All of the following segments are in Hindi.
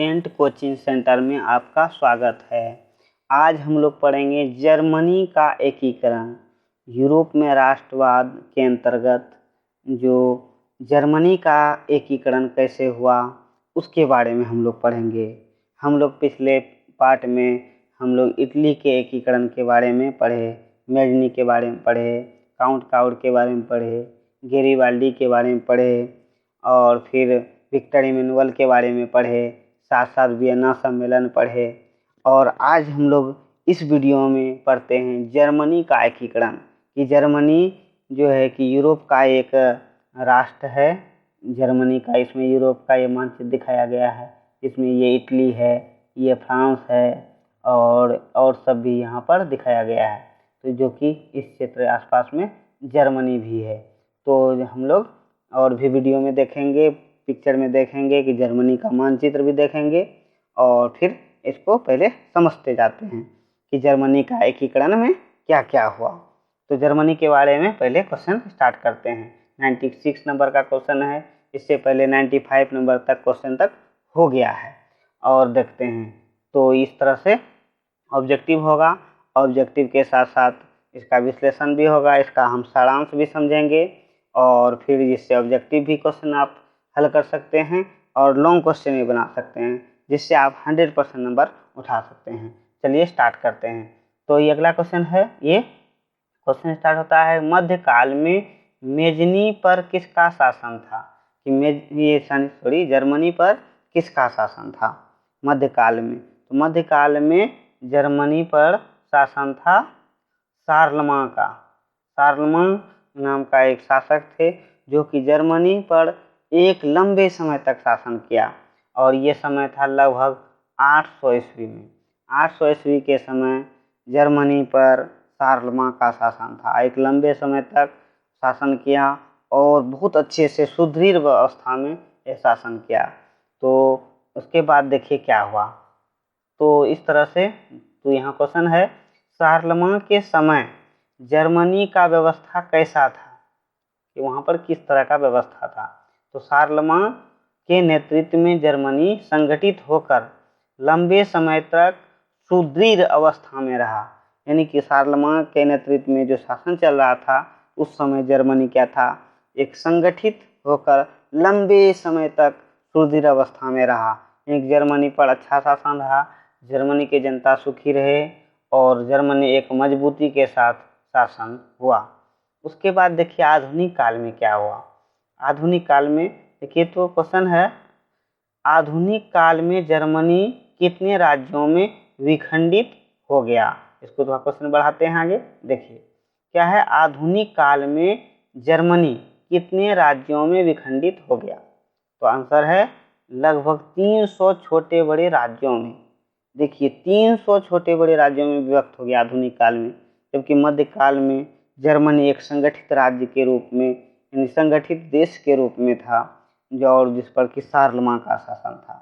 कंटेंट कोचिंग सेंटर में आपका स्वागत है। आज हम लोग पढ़ेंगे जर्मनी का एकीकरण। यूरोप में राष्ट्रवाद के अंतर्गत जो जर्मनी का एकीकरण कैसे हुआ उसके बारे में हम लोग पढ़ेंगे। हम लोग पिछले पार्ट में हम लोग इटली के एकीकरण के बारे में पढ़े, मेजनी के बारे में पढ़े, काउंट काउड के बारे में पढ़े, गेरिबाल्डी के बारे में पढ़े और फिर विक्टर इमैनुअल के बारे में पढ़े, साथ साथ वियना सम्मेलन पढ़े। और आज हम लोग इस वीडियो में पढ़ते हैं जर्मनी का एकीकरण कि जर्मनी जो है कि यूरोप का एक राष्ट्र है। जर्मनी का इसमें यूरोप का ये मानचित्र दिखाया गया है। इसमें ये इटली है, ये फ्रांस है और सब भी यहाँ पर दिखाया गया है, तो जो कि इस क्षेत्र आसपास में जर्मनी भी है। तो हम लोग और भी वीडियो में देखेंगे, पिक्चर में देखेंगे कि जर्मनी का मानचित्र भी देखेंगे और फिर इसको पहले समझते जाते हैं कि जर्मनी का एकीकरण में क्या क्या हुआ। तो जर्मनी के बारे में पहले क्वेश्चन स्टार्ट करते हैं। 96 नंबर का क्वेश्चन है, इससे पहले 95 नंबर तक क्वेश्चन तक हो गया है और देखते हैं। तो इस तरह से ऑब्जेक्टिव होगा, ऑब्जेक्टिव के साथ साथ इसका विश्लेषण भी होगा, इसका हम सारांश भी समझेंगे और फिर इससे ऑब्जेक्टिव भी क्वेश्चन आप हल कर सकते हैं और लॉन्ग क्वेश्चन भी बना सकते हैं, जिससे आप 100% नंबर उठा सकते हैं। चलिए स्टार्ट करते हैं। तो ये अगला क्वेश्चन है। ये क्वेश्चन स्टार्ट होता है, मध्यकाल में मेजनी पर किसका शासन था? कि जर्मनी पर किसका शासन था मध्यकाल में? तो मध्यकाल में जर्मनी पर शासन था शार्लमां का। शार्लमां नाम का एक शासक थे जो कि जर्मनी पर एक लंबे समय तक शासन किया और ये समय था लगभग 800 ईस्वी में। 800 ईस्वी के समय जर्मनी पर शार्लमां का शासन था। एक लंबे समय तक शासन किया और बहुत अच्छे से सुदृढ़ व्यवस्था में यह शासन किया। तो उसके बाद देखिए क्या हुआ। तो इस तरह से तो यहाँ क्वेश्चन है, शार्लमां के समय जर्मनी का व्यवस्था कैसा था, कि वहाँ पर किस तरह का व्यवस्था था? तो शार्लमां के नेतृत्व में जर्मनी संगठित होकर लंबे समय तक सुदृढ़ अवस्था में रहा। यानी कि शार्लमां के नेतृत्व में जो शासन चल रहा था उस समय जर्मनी क्या था, एक संगठित होकर लंबे समय तक सुदृढ़ अवस्था में रहा। एक जर्मनी पर अच्छा शासन रहा, जर्मनी की जनता सुखी रहे और जर्मनी एक मजबूती के साथ शासन हुआ। उसके बाद देखिए आधुनिक काल में क्या हुआ। आधुनिक काल में देखिए, तो क्वेश्चन है, आधुनिक काल में जर्मनी कितने राज्यों में विखंडित हो गया? इसको थोड़ा क्वेश्चन बढ़ाते हैं आगे। देखिए क्या है, आधुनिक काल में जर्मनी कितने राज्यों में विखंडित हो गया? तो आंसर है लगभग 300 छोटे बड़े राज्यों में। देखिए 300 छोटे बड़े राज्यों में विभक्त हो गया आधुनिक काल में, जबकि मध्यकाल में जर्मनी एक संगठित राज्य के रूप में, यानी संगठित देश के रूप में था, जो और जिस पर कि शार्लमां का शासन था।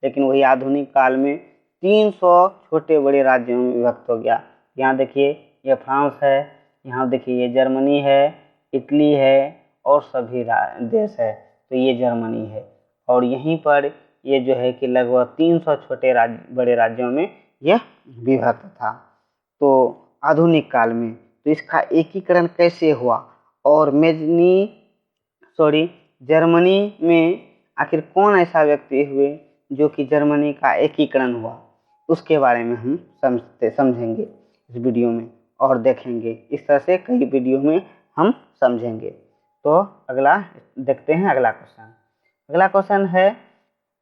लेकिन वही आधुनिक काल में 300 छोटे बड़े राज्यों में विभक्त हो गया। यहाँ देखिए ये फ्रांस है, यहाँ देखिए ये जर्मनी है, इटली है और सभी देश है, तो ये जर्मनी है। और यहीं पर ये जो है कि लगभग 300 छोटे बड़े राज्यों में यह विभक्त था। तो आधुनिक काल में तो इसका एकीकरण कैसे हुआ और जर्मनी में आखिर कौन ऐसा व्यक्ति हुए जो कि जर्मनी का एकीकरण हुआ, उसके बारे में हम समझेंगे इस वीडियो में और देखेंगे। इस तरह से कई वीडियो में हम समझेंगे। तो अगला देखते हैं अगला क्वेश्चन। अगला क्वेश्चन है,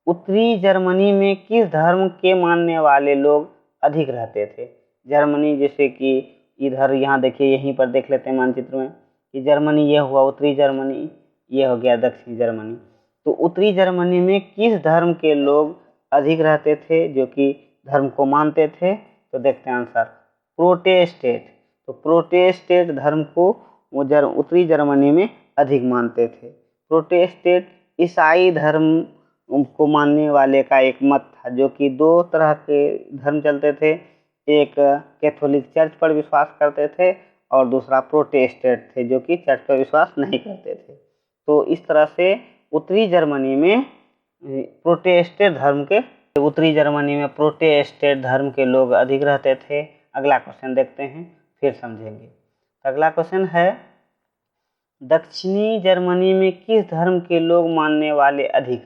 उत्तरी जर्मनी में किस धर्म के मानने वाले लोग अधिक रहते थे? जर्मनी जैसे कि इधर यहाँ देखिए, यहीं पर देख लेते हैं मानचित्र में कि जर्मनी ये हुआ उत्तरी जर्मनी, ये हो गया दक्षिणी जर्मनी। तो उत्तरी जर्मनी में किस धर्म के लोग अधिक रहते थे, जो कि धर्म को मानते थे? तो देखते हैं आंसर, प्रोटेस्टेंट। तो प्रोटेस्टेंट धर्म को वो उत्तरी जर्मनी में अधिक मानते थे। प्रोटेस्टेंट ईसाई धर्म को मानने वाले का एक मत था, जो कि दो तरह के धर्म चलते थे। एक कैथोलिक चर्च पर विश्वास करते थे और दूसरा प्रोटेस्टेंट थे, जो कि चर्च पर विश्वास नहीं करते थे। तो इस तरह से उत्तरी जर्मनी में प्रोटेस्टेंट धर्म के उत्तरी जर्मनी में प्रोटेस्टेंट धर्म के लोग अधिक रहते थे। अगला क्वेश्चन देखते हैं, फिर समझेंगे। अगला क्वेश्चन है, दक्षिणी जर्मनी में किस धर्म के लोग मानने वाले अधिक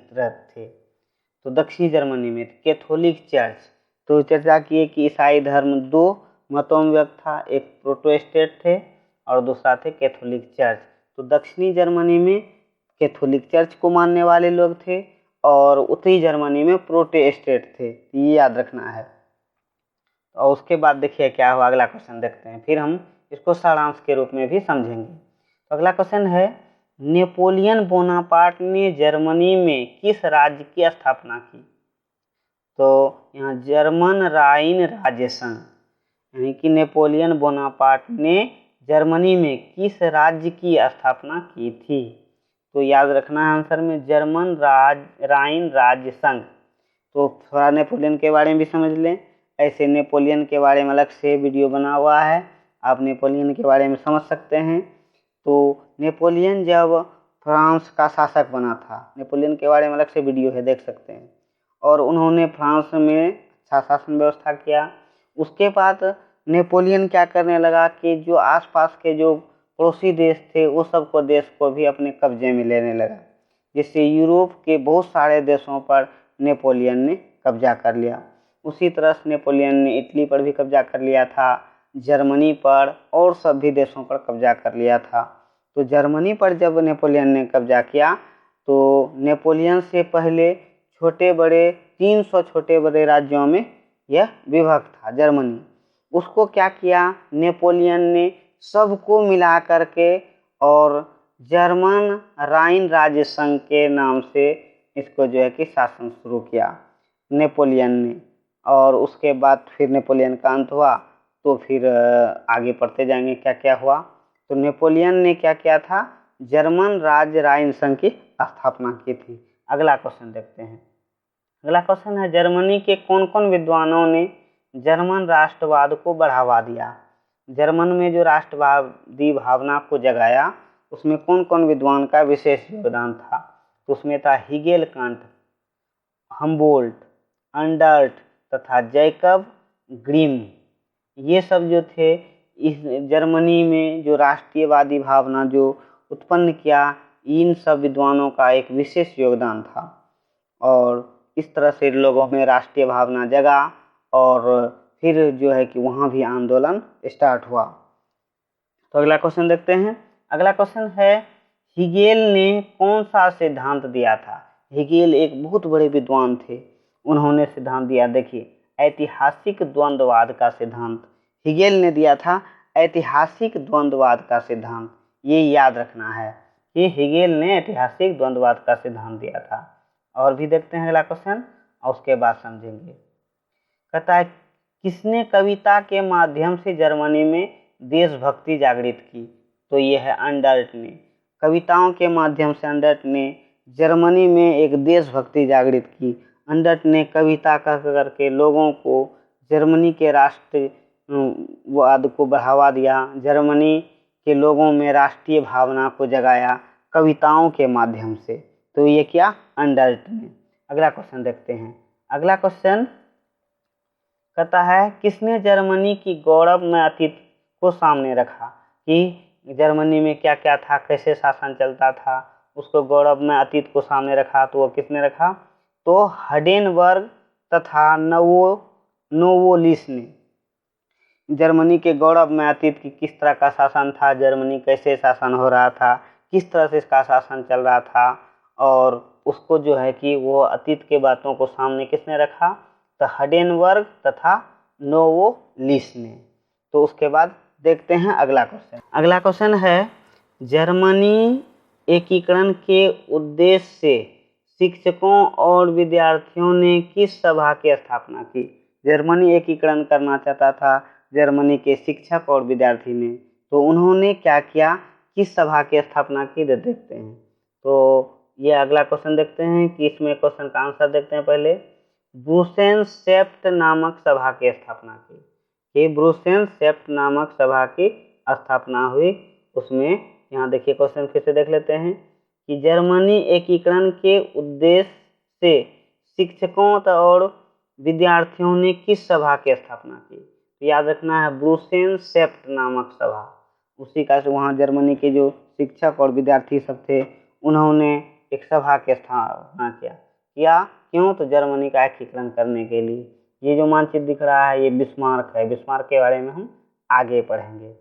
थे? तो दक्षिणी जर्मनी में कैथोलिक चर्च। तो चर्चा किए कि ईसाई धर्म दो मतों में व्यक्त था, एक प्रोटेस्टेंट थे और दूसरा थे कैथोलिक चर्च। तो दक्षिणी जर्मनी में कैथोलिक चर्च को मानने वाले लोग थे और उत्तरी जर्मनी में प्रोटेस्टेंट थे, ये याद रखना है। और उसके बाद देखिए क्या हुआ, अगला क्वेश्चन देखते हैं, फिर हम इसको सारांश के रूप में भी समझेंगे। तो अगला क्वेश्चन है, नेपोलियन बोनापार्ट ने जर्मनी में किस राज्य की स्थापना की? तो यहाँ जर्मन राइन राज्य संघ, यानी कि नेपोलियन बोनापार्ट ने जर्मनी में किस राज्य की स्थापना की थी? तो याद रखना है आंसर में जर्मन राइन राज्य संघ। तो थोड़ा नेपोलियन के बारे में भी समझ लें, ऐसे नेपोलियन के बारे में अलग से वीडियो बना हुआ है, आप नेपोलियन के बारे में समझ सकते हैं। तो नेपोलियन जब फ्रांस का शासक बना था, नेपोलियन के बारे में अलग से वीडियो है, देख सकते हैं, और उन्होंने फ्रांस में अच्छा शासन व्यवस्था किया। उसके बाद नेपोलियन क्या करने लगा कि जो आसपास के जो पड़ोसी देश थे वो सबको देश को भी अपने कब्जे में लेने लगा, जिससे यूरोप के बहुत सारे देशों पर नेपोलियन ने कब्जा कर लिया। उसी तरह से नेपोलियन ने इटली पर भी कब्जा कर लिया था, जर्मनी पर और सभी देशों पर कब्जा कर लिया था। तो जर्मनी पर जब नेपोलियन ने कब्जा किया तो नेपोलियन से पहले छोटे बड़े 300 छोटे बड़े राज्यों में यह विभक्त था जर्मनी। उसको क्या किया नेपोलियन ने, सबको मिला करके और जर्मन राइन राज्य संघ के नाम से इसको जो है कि शासन शुरू किया नेपोलियन ने। और उसके बाद फिर नेपोलियन का अंत हुआ, तो फिर आगे पढ़ते जाएंगे क्या क्या हुआ। तो नेपोलियन ने क्या किया था, जर्मन राज्य राइन संघ की स्थापना की थी। अगला क्वेश्चन देखते हैं। अगला क्वेश्चन है, जर्मनी के कौन कौन विद्वानों ने जर्मन राष्ट्रवाद को बढ़ावा दिया? जर्मन में जो राष्ट्रवादी भावना को जगाया उसमें कौन कौन विद्वान का विशेष योगदान था? तो उसमें था हिगेल, कांट, हम्बोल्ट, अंडर्ट तथा जैकब ग्रिम। ये सब जो थे इस जर्मनी में जो राष्ट्रीयवादी भावना जो उत्पन्न किया, इन सब विद्वानों का एक विशेष योगदान था और इस तरह से लोगों में राष्ट्रीय भावना जगा और फिर जो है कि वहाँ भी आंदोलन स्टार्ट हुआ। तो अगला क्वेश्चन देखते हैं। अगला क्वेश्चन है, हिगेल ने कौन सा सिद्धांत दिया था? हिगेल एक बहुत बड़े विद्वान थे, उन्होंने सिद्धांत दिया, देखिए ऐतिहासिक द्वंद्ववाद का सिद्धांत हिगेल ने दिया था। ऐतिहासिक द्वंद्ववाद का सिद्धांत, ये याद रखना है कि हिगेल ने ऐतिहासिक द्वंद्ववाद का सिद्धांत दिया था। और भी देखते हैं अगला क्वेश्चन और उसके बाद समझेंगे। कहता है, किसने कविता के माध्यम से जर्मनी में देशभक्ति जागृत की? तो ये है अंडर्ट ने। कविताओं के माध्यम से अंडर्ट ने जर्मनी में एक देशभक्ति जागृत की। अंडर्ट ने कविता करके लोगों को जर्मनी के राष्ट्रवाद को बढ़ावा दिया, जर्मनी के लोगों में राष्ट्रीय भावना को जगाया कविताओं के माध्यम से। तो ये क्या, अंडर्ट ने। अगला क्वेश्चन देखते हैं। अगला क्वेश्चन कहता है, किसने जर्मनी की गौरवमय अतीत को सामने रखा? कि जर्मनी में क्या क्या था, कैसे शासन चलता था, उसको गौरवमय अतीत को सामने रखा। तो वो किसने रखा? तो हिंडेनबर्ग तथा नोवोलिस ने जर्मनी के गौरवमय अतीत की किस तरह का शासन था, जर्मनी कैसे शासन हो रहा था, किस तरह से इसका शासन चल रहा था, और उसको जो है कि वो अतीत के बातों को सामने किसने रखा? तो हिंडेनबर्ग तथा नोवोलिस ने। तो उसके बाद देखते हैं अगला क्वेश्चन। अगला क्वेश्चन है, जर्मनी एकीकरण के उद्देश्य से शिक्षकों और विद्यार्थियों ने किस सभा की स्थापना की? जर्मनी एकीकरण करना चाहता था जर्मनी के शिक्षक और विद्यार्थी ने, तो उन्होंने क्या किया, किस सभा की स्थापना की, देखते हैं। तो ये अगला क्वेश्चन देखते हैं कि इसमें क्वेश्चन का आंसर देखते हैं। पहले ब्रुसेनसेफ्ट नामक सभा की स्थापना की, कि ब्रुसेनसेफ्ट नामक सभा की स्थापना हुई। उसमें यहाँ देखिए क्वेश्चन फिर से देख लेते हैं कि जर्मनी एकीकरण के उद्देश्य से शिक्षकों और विद्यार्थियों ने किस सभा की स्थापना की? तो याद रखना है ब्रुसेनसेफ्ट नामक सभा। उसी का वहाँ जर्मनी के जो शिक्षक और विद्यार्थी सब थे उन्होंने एक सभा की स्थापना किया। क्यों? तो जर्मनी का एकीकरण करने के लिए। ये जो मानचित्र दिख रहा है ये बिस्मार्क है। बिस्मार्क के बारे में हम आगे पढ़ेंगे।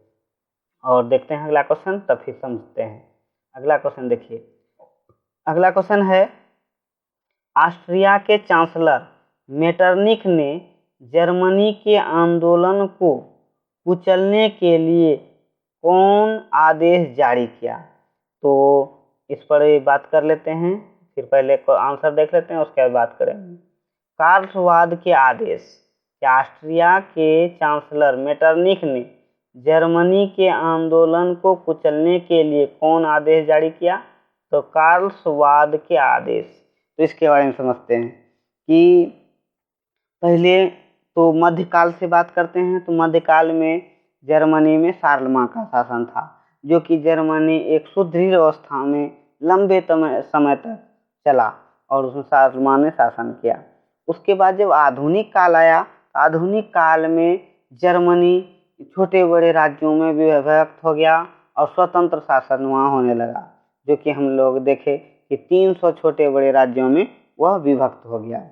और देखते हैं अगला क्वेश्चन, तब फिर समझते हैं। अगला क्वेश्चन देखिए। अगला क्वेश्चन है, ऑस्ट्रिया के चांसलर मेटरनिख ने जर्मनी के आंदोलन को कुचलने के लिए कौन आदेश जारी किया? तो इस पर बात कर लेते हैं, फिर पहले को आंसर देख लेते हैं, उसके बाद बात करेंगे। कार्लसवाद के आदेश। ऑस्ट्रिया के चांसलर मेटरनिख ने जर्मनी के आंदोलन को कुचलने के लिए कौन आदेश जारी किया? तो कार्लसवाद के आदेश। तो इसके बारे में समझते हैं कि पहले तो मध्यकाल से बात करते हैं। तो मध्यकाल में जर्मनी में शार्लमा का शासन था, जो कि जर्मनी एक सुदृढ़ अवस्था में लंबे समय तक चला और उसमें शार्लमा ने शासन किया। उसके बाद जब आधुनिक काल आया, आधुनिक काल में जर्मनी छोटे बड़े राज्यों में विभक्त हो गया और स्वतंत्र शासन वहाँ होने लगा, जो कि हम लोग देखे कि 300 छोटे बड़े राज्यों में वह विभक्त हो गया।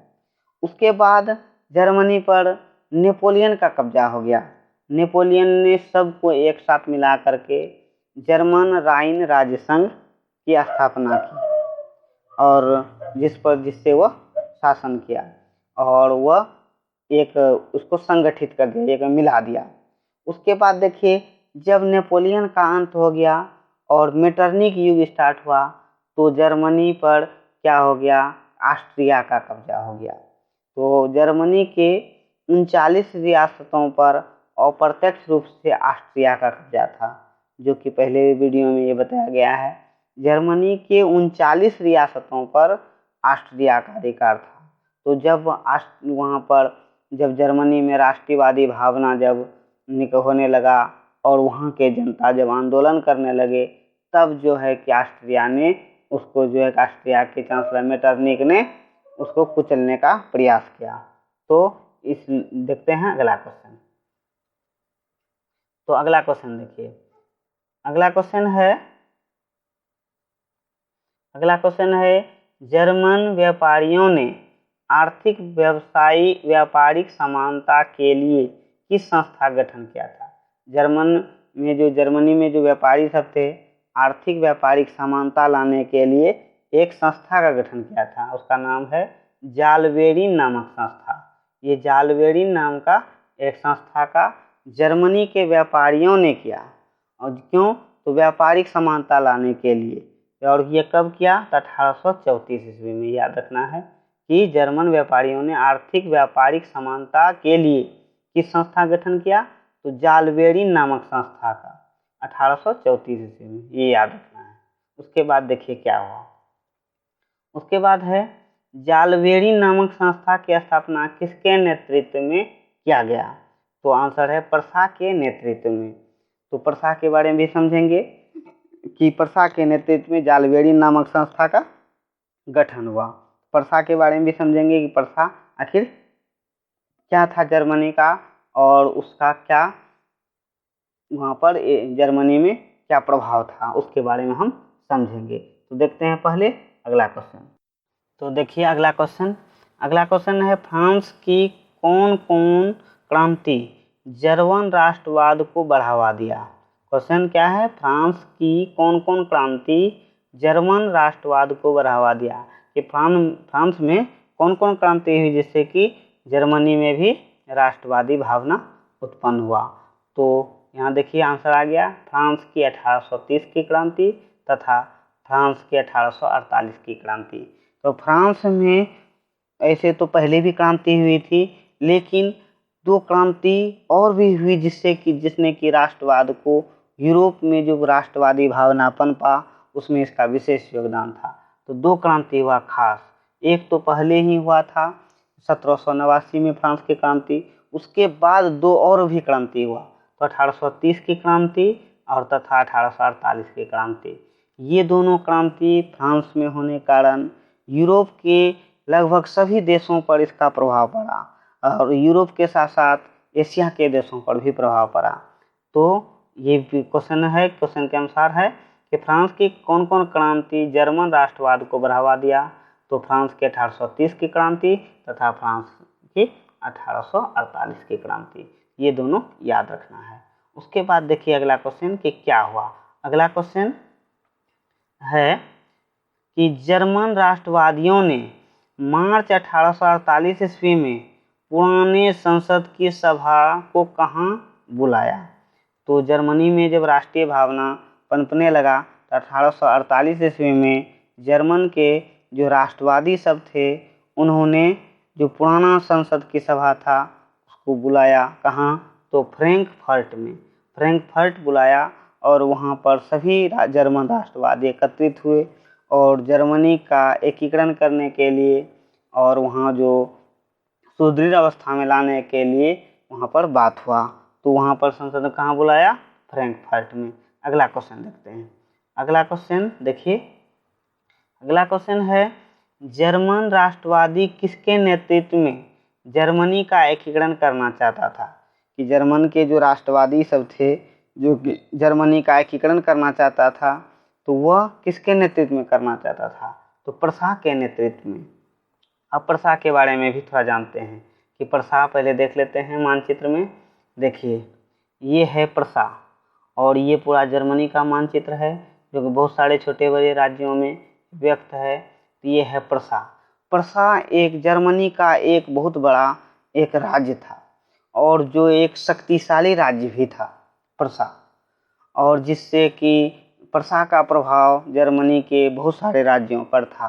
उसके बाद जर्मनी पर नेपोलियन का कब्जा हो गया। नेपोलियन ने सबको एक साथ मिला करके जर्मन राइन राज्य संघ की स्थापना की और जिससे वह शासन किया और वह एक उसको संगठित कर दिया, एक मिला दिया। उसके बाद देखिए जब नेपोलियन का अंत हो गया और मेटरनिख युग स्टार्ट हुआ तो जर्मनी पर क्या हो गया? ऑस्ट्रिया का कब्जा हो गया। तो जर्मनी के 39 रियासतों पर अप्रत्यक्ष रूप से ऑस्ट्रिया का कब्जा था, जो कि पहले वीडियो में ये बताया गया है। जर्मनी के 39 रियासतों पर ऑस्ट्रिया का अधिकार था। तो जब वहाँ पर जब जर्मनी में राष्ट्रवादी भावना जब होने लगा और वहाँ के जनता जब आंदोलन करने लगे, तब जो है कि ऑस्ट्रिया ने उसको जो है ऑस्ट्रिया के चांसलर मेटरनिख ने उसको कुचलने का प्रयास किया। तो इस देखते हैं अगला क्वेश्चन। तो अगला क्वेश्चन देखिए। अगला क्वेश्चन है जर्मन व्यापारियों ने आर्थिक व्यापारिक समानता के लिए किस संस्था का गठन किया था? जर्मनी में जो व्यापारी सब थे, आर्थिक व्यापारिक समानता लाने के लिए एक संस्था का गठन किया था। उसका नाम है जालबेरिन नामक संस्था। ये जालबेरिन नाम का एक संस्था का जर्मनी के व्यापारियों ने किया। और क्यों? तो व्यापारिक समानता लाने के लिए। और ये कब किया? तो 1834 ईस्वी में। याद रखना है कि जर्मन व्यापारियों ने आर्थिक व्यापारिक समानता के लिए किस संस्था का गठन किया? तो जालबेरिन नामक संस्था का 1834 ईस्वी में। ये याद रखना है। उसके बाद देखिए क्या हुआ। उसके बाद है जालबेरिन नामक संस्था की स्थापना किसके नेतृत्व में किया गया? तो आंसर है प्रसा के नेतृत्व में। तो प्रसा के बारे में भी समझेंगे कि प्रसा के नेतृत्व में जालबेरिन नामक संस्था का गठन हुआ। प्रसा के बारे में भी समझेंगे कि प्रसा आखिर क्या था जर्मनी का और उसका क्या वहाँ पर जर्मनी में क्या प्रभाव था, उसके बारे में हम समझेंगे। तो देखते हैं पहले अगला क्वेश्चन। तो देखिए अगला क्वेश्चन है फ्रांस की कौन कौन क्रांति जर्मन राष्ट्रवाद को बढ़ावा दिया? क्वेश्चन क्या है? फ्रांस की कौन कौन क्रांति जर्मन राष्ट्रवाद को बढ़ावा दिया? कि फ्रांस में कौन कौन क्रांति हुई जिससे कि जर्मनी में भी राष्ट्रवादी भावना उत्पन्न हुआ? तो यहाँ देखिए आंसर आ गया, फ्रांस की 1830 की क्रांति तथा फ्रांस की 1848 की क्रांति। तो फ्रांस में ऐसे तो पहले भी क्रांति हुई थी, लेकिन दो क्रांति और भी हुई जिसने कि राष्ट्रवाद को यूरोप में जो राष्ट्रवादी भावना पनपा उसमें इसका विशेष योगदान था। तो दो क्रांति हुआ खास। एक तो पहले ही हुआ था 1789 में फ्रांस की क्रांति, उसके बाद दो और भी क्रांति हुआ। तो 1830 की क्रांति और तथा 1848 की क्रांति। ये दोनों क्रांति फ्रांस में होने कारण यूरोप के लगभग सभी देशों पर इसका प्रभाव पड़ा और यूरोप के साथ साथ एशिया के देशों पर भी प्रभाव पड़ा। तो ये क्वेश्चन है, क्वेश्चन के अनुसार है कि फ्रांस की कौन कौन क्रांति जर्मन राष्ट्रवाद को बढ़ावा दिया। तो फ्रांस की 1830 की क्रांति तथा फ्रांस की 1848 की क्रांति, ये दोनों याद रखना है। उसके बाद देखिए अगला क्वेश्चन कि क्या हुआ। अगला क्वेश्चन है कि जर्मन राष्ट्रवादियों ने मार्च 1848 ईस्वी में पुराने संसद की सभा को कहाँ बुलाया। तो जर्मनी में जब राष्ट्रीय भावना पनपने लगा तो 1848 ईस्वी में जर्मन के जो राष्ट्रवादी सब थे उन्होंने जो पुराना संसद की सभा था उसको बुलाया। कहाँ? तो फ्रैंकफर्ट में, फ्रैंकफर्ट बुलाया और वहाँ पर सभी जर्मन राष्ट्रवादी एकत्रित हुए और जर्मनी का एकीकरण करने के लिए और वहाँ जो सुदृढ़ अवस्था में लाने के लिए वहाँ पर बात हुआ। तो वहाँ पर संसद में कहाँ बुलाया? फ्रैंकफर्ट में। अगला क्वेश्चन देखते हैं। अगला क्वेश्चन देखिए, अगला क्वेश्चन है जर्मन राष्ट्रवादी किसके नेतृत्व में जर्मनी का एकीकरण करना चाहता था। कि जर्मन के जो राष्ट्रवादी सब थे जो कि जर्मनी का एकीकरण करना चाहता था तो वह किसके नेतृत्व में करना चाहता था। तो प्रसा के नेतृत्व में। अब प्रसा के बारे में भी थोड़ा जानते हैं कि प्रसा पहले देख लेते हैं मानचित्र में। देखिए ये है प्रसा और ये पूरा जर्मनी का मानचित्र है जो कि बहुत सारे छोटे बड़े राज्यों में व्यक्त है। तो ये है प्रसा। प्रसा एक जर्मनी का एक बहुत बड़ा एक राज्य था और जो एक शक्तिशाली राज्य भी था प्रसा, और जिससे कि प्रसा का प्रभाव जर्मनी के बहुत सारे राज्यों पर था।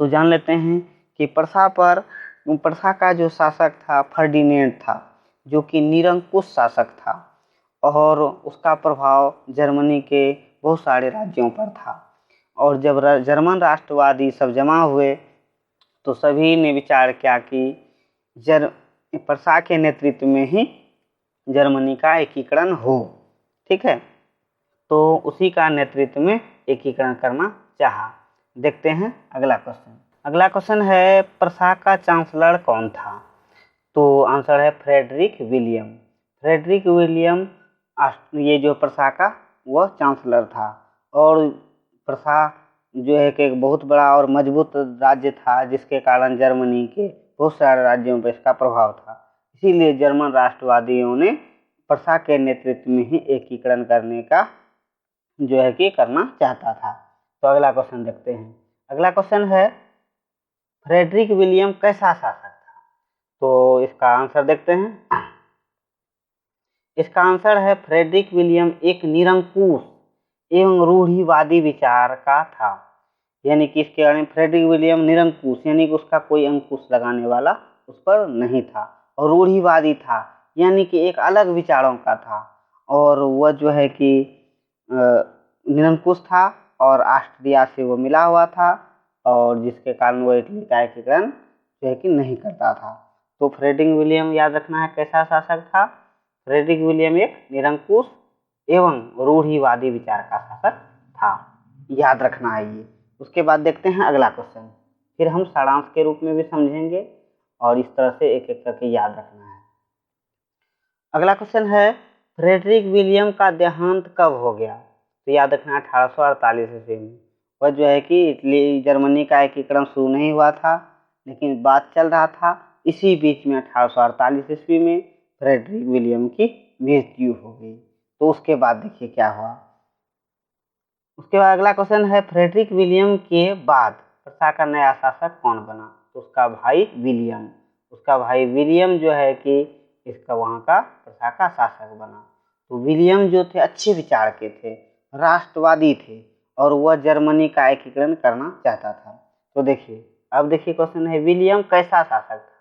तो जान लेते हैं कि प्रसा का जो शासक था फर्डिनेंड था जो कि निरंकुश शासक था और उसका प्रभाव जर्मनी के बहुत सारे राज्यों पर था। और जब जर्मन राष्ट्रवादी सब जमा हुए तो सभी ने विचार किया कि प्रसा के नेतृत्व में ही जर्मनी का एकीकरण हो। ठीक है, तो उसी का नेतृत्व में एकीकरण करना चाहा। देखते हैं अगला क्वेश्चन। अगला क्वेश्चन है प्रसा का चांसलर कौन था। तो आंसर है फ्रेडरिक विलियम। फ्रेडरिक विलियम ये जो प्रसा का वह चांसलर था और प्रसा जो है कि एक बहुत बड़ा और मजबूत राज्य था जिसके कारण जर्मनी के बहुत सारे राज्यों पर इसका प्रभाव था। इसीलिए जर्मन राष्ट्रवादियों ने प्रसा के नेतृत्व में ही एकीकरण करने का जो है कि करना चाहता था। तो अगला क्वेश्चन देखते हैं। अगला क्वेश्चन है फ्रेडरिक विलियम कैसा शासक था। तो इसका आंसर देखते हैं। इसका आंसर है फ्रेडरिक विलियम एक निरंकुश एवं रूढ़िवादी विचार का था। यानी कि इसके बारे में फ्रेडरिक विलियम निरंकुश यानी कि उसका कोई अंकुश लगाने वाला उस पर नहीं था और रूढ़िवादी था यानी कि एक अलग विचारों का था और वह जो है कि निरंकुश था और ऑस्ट्रिया से वो मिला हुआ था और जिसके कारण वो इटली का एकीकरण जो है कि नहीं करता था। तो फ्रेडरिक विलियम याद रखना है कैसा शासक था। फ्रेडरिक विलियम एक निरंकुश एवं रूढ़िवादी विचार का शासक था, याद रखना है ये। उसके बाद देखते हैं अगला क्वेश्चन, फिर हम सारांश के रूप में भी समझेंगे और इस तरह से एक एक करके याद रखना है। अगला क्वेश्चन है फ्रेडरिक विलियम का देहांत कब हो गया। तो याद रखना 1848 ईस्वी में। वह जो है कि इटली जर्मनी का एकीकरण शुरू नहीं हुआ था लेकिन बात चल रहा था। इसी बीच में 1848 ईस्वी में फ्रेडरिक विलियम की मृत्यु हो गई। तो उसके बाद देखिए क्या हुआ। उसके बाद अगला क्वेश्चन है फ्रेडरिक विलियम के बाद प्रसा का नया शासक कौन बना। तो उसका भाई विलियम, उसका भाई विलियम जो है कि इसका वहाँ का प्रसा का शासक बना। तो विलियम जो थे अच्छे विचार के थे, राष्ट्रवादी थे और वह जर्मनी का एकीकरण करना चाहता था। तो देखिए अब देखिए क्वेश्चन है विलियम कैसा शासक था।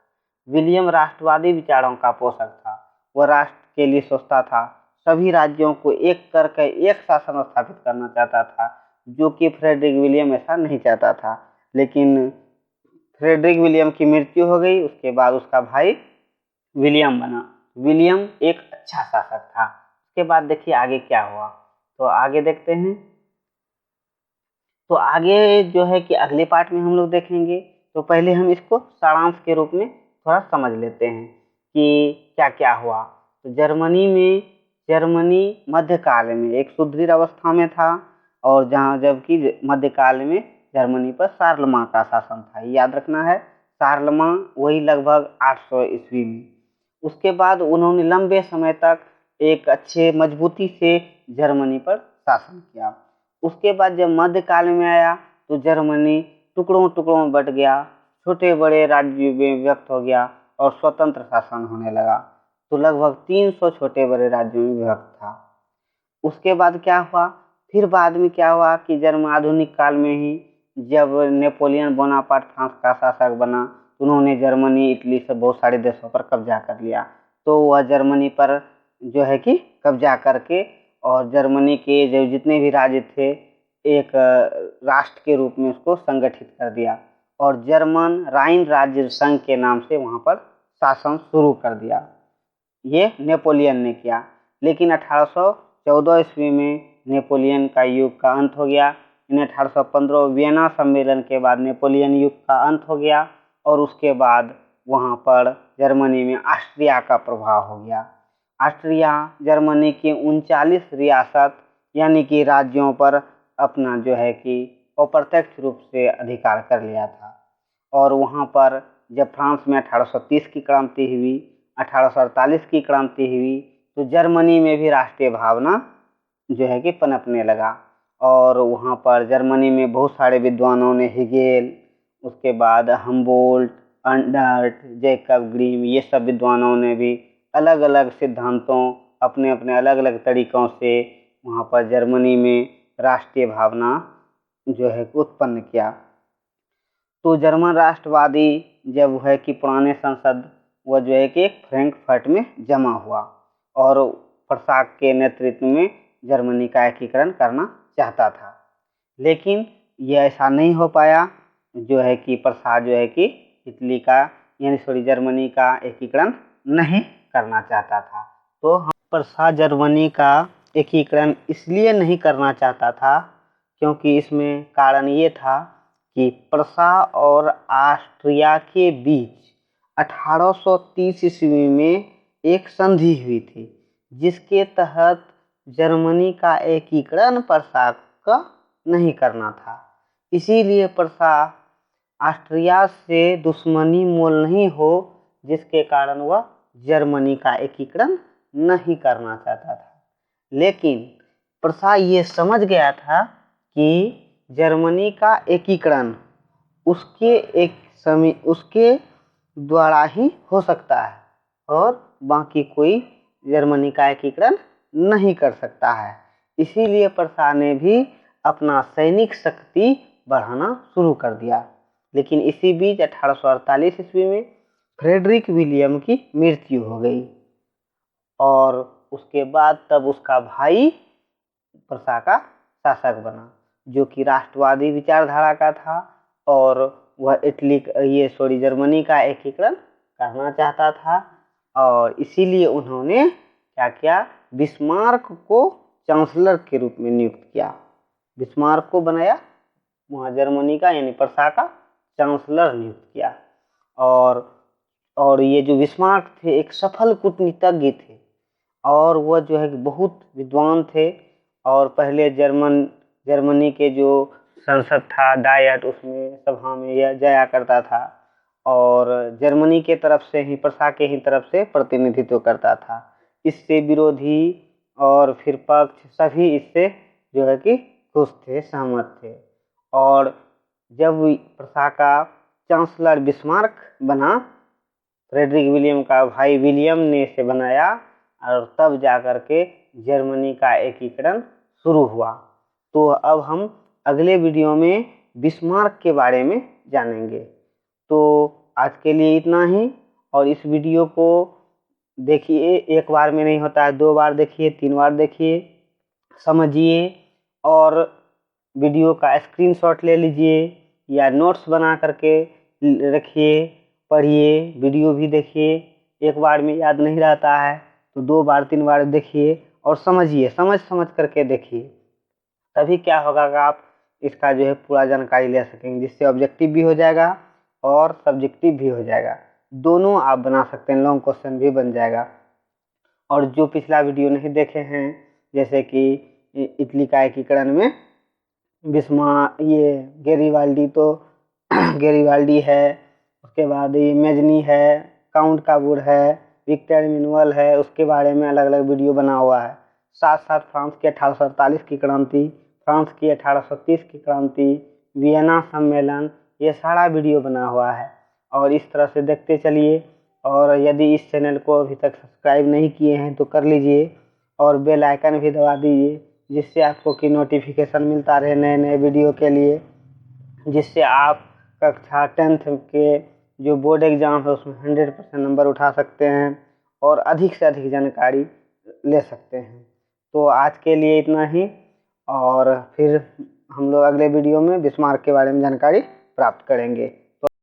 विलियम राष्ट्रवादी विचारों का पोषक था। वह राष्ट्र के लिए सोचता था, सभी राज्यों को एक करके एक शासन स्थापित करना चाहता था, जो कि फ्रेडरिक विलियम ऐसा नहीं चाहता था। लेकिन फ्रेडरिक विलियम की मृत्यु हो गई, उसके बाद उसका भाई विलियम बना। विलियम एक अच्छा शासक था। उसके बाद देखिए आगे क्या हुआ। तो आगे देखते हैं। तो आगे जो है कि अगले पार्ट में हम लोग देखेंगे। तो पहले हम इसको सारांश के रूप में थोड़ा समझ लेते हैं कि क्या क्या हुआ। तो जर्मनी मध्यकाल में एक सुदृढ़ अवस्था में था, और जहाँ जबकि मध्यकाल में जर्मनी पर शार्लमां का शासन था। याद रखना है, शार्लमां वही लगभग 800 ईस्वी में। उसके बाद उन्होंने लंबे समय तक एक अच्छे मजबूती से जर्मनी पर शासन किया। उसके बाद जब मध्यकाल में आया तो जर्मनी टुकड़ों टुकड़ों में बट गया, छोटे बड़े राज्यों में विभक्त हो गया और स्वतंत्र शासन होने लगा। तो लगभग 300 छोटे बड़े राज्यों में विभक्त था। उसके बाद क्या हुआ, फिर बाद में क्या हुआ कि आधुनिक काल में ही जब नेपोलियन बोनापार्ट फ्रांस का शासक बना, तो उन्होंने जर्मनी इटली से बहुत सारे देशों पर कब्जा कर लिया। तो वह जर्मनी पर जो है कि कब्जा करके और जर्मनी के जो जितने भी राज्य थे एक राष्ट्र के रूप में उसको संगठित कर दिया और जर्मन राइन राज्य संघ के नाम से वहाँ पर शासन शुरू कर दिया। ये नेपोलियन ने किया। लेकिन 1814 ईस्वी में नेपोलियन का युग का अंत हो गया। इन 1815 वियना सम्मेलन के बाद नेपोलियन युग का अंत हो गया और उसके बाद वहाँ पर जर्मनी में ऑस्ट्रिया का प्रभाव हो गया। ऑस्ट्रिया जर्मनी की 39 रियासत यानी कि राज्यों पर अपना जो है कि अप्रत्यक्ष रूप से अधिकार कर लिया था। और वहाँ पर जब फ्रांस में 1830 की क्रांति हुई, 1848 की क्रांति हुई, तो जर्मनी में भी राष्ट्रीय भावना जो है कि पनपने लगा। और वहाँ पर जर्मनी में बहुत सारे विद्वानों ने हेगेल, उसके बाद हम्बोल्ट, अंडर्ट, जैकब ग्रीम, ये सब विद्वानों ने भी अलग अलग सिद्धांतों अपने अपने अलग अलग तरीक़ों से वहाँ पर जर्मनी में राष्ट्रीय भावना जो है उत्पन्न किया। तो जर्मन राष्ट्रवादी जब है कि पुराने संसद वह जो है कि एक फ्रैंकफर्ट में जमा हुआ और प्रसाक के नेतृत्व में जर्मनी का एकीकरण करना चाहता था, लेकिन यह ऐसा नहीं हो पाया। जो है कि प्रसाद जो है कि इटली का यानी जर्मनी का एकीकरण नहीं करना चाहता था। तो हम प्रसाद जर्मनी का एकीकरण इसलिए नहीं करना चाहता था क्योंकि इसमें कारण ये था कि प्रसा और ऑस्ट्रिया के बीच 1830 ईस्वी में एक संधि हुई थी, जिसके तहत जर्मनी का एकीकरण प्रसा का नहीं करना था। इसीलिए प्रसा ऑस्ट्रिया से दुश्मनी मोल नहीं हो, जिसके कारण वह जर्मनी का एकीकरण नहीं करना चाहता था। लेकिन प्रसा ये समझ गया था कि जर्मनी का एकीकरण उसके द्वारा ही हो सकता है और बाकी कोई जर्मनी का एकीकरण नहीं कर सकता है। इसीलिए प्रसा ने भी अपना सैनिक शक्ति बढ़ाना शुरू कर दिया। लेकिन इसी बीच 1848 ईस्वी में फ्रेडरिक विलियम की मृत्यु हो गई और उसके बाद तब उसका भाई प्रसा का शासक बना, जो कि राष्ट्रवादी विचारधारा का था और वह जर्मनी का एकीकरण करना चाहता था। और इसीलिए उन्होंने क्या किया, बिस्मार्क को चांसलर के रूप में नियुक्त किया। बिस्मार्क को बनाया वहाँ जर्मनी का यानी प्रसा का चांसलर नियुक्त किया। और ये जो बिस्मार्क थे एक सफल कूटनीतिज्ञ थे और वह जो है बहुत विद्वान थे और पहले जर्मनी के जो संसद था डायट, उसमें सभा में यह जाया करता था और जर्मनी के तरफ से ही प्रसा के ही तरफ से प्रतिनिधित्व करता था। इससे विरोधी और फिर पक्ष सभी इससे जो है कि खुश थे, सहमत थे। और जब प्रसा का चांसलर बिस्मार्क बना, फ्रेडरिक विलियम का भाई विलियम ने इसे बनाया और तब जाकर के जर्मनी का एकीकरण शुरू हुआ। तो अब हम अगले वीडियो में बिस्मार्क के बारे में जानेंगे। तो आज के लिए इतना ही, और इस वीडियो को देखिए, एक बार में नहीं होता है, 2 बार देखिए, 3 बार देखिए, समझिए और वीडियो का स्क्रीनशॉट ले लीजिए या नोट्स बना करके रखिए, पढ़िए, वीडियो भी देखिए। एक बार में याद नहीं रहता है तो 2 बार 3 बार देखिए और समझिए, समझ करके देखिए, तभी क्या होगा कि आप इसका जो है पूरा जानकारी ले सकेंगे, जिससे ऑब्जेक्टिव भी हो जाएगा और सब्जेक्टिव भी हो जाएगा, दोनों आप बना सकते हैं, लॉन्ग क्वेश्चन भी बन जाएगा। और जो पिछला वीडियो नहीं देखे हैं, जैसे कि इटली का एकीकरण में ये गेरिबाल्डी तो गेरिबाल्डी है, उसके बाद ये मेजनी है, काउंट काबूर है, विक्टर इमैनुअल है, उसके बारे में अलग अलग वीडियो बना हुआ है। साथ साथ फ्रांस की 1848 की क्रांति, फ्रांस की 1830 की क्रांति, वियना सम्मेलन, ये सारा वीडियो बना हुआ है। और इस तरह से देखते चलिए। और यदि इस चैनल को अभी तक सब्सक्राइब नहीं किए हैं तो कर लीजिए और बेल आइकन भी दबा दीजिए, जिससे आपको की नोटिफिकेशन मिलता रहे नए नए वीडियो के लिए, जिससे आप कक्षा 10th के जो बोर्ड एग्ज़ाम है उसमें 100% नंबर उठा सकते हैं और अधिक से अधिक जानकारी ले सकते हैं। तो आज के लिए इतना ही, और फिर हम लोग अगले वीडियो में बिस्मार्क के बारे में जानकारी प्राप्त करेंगे।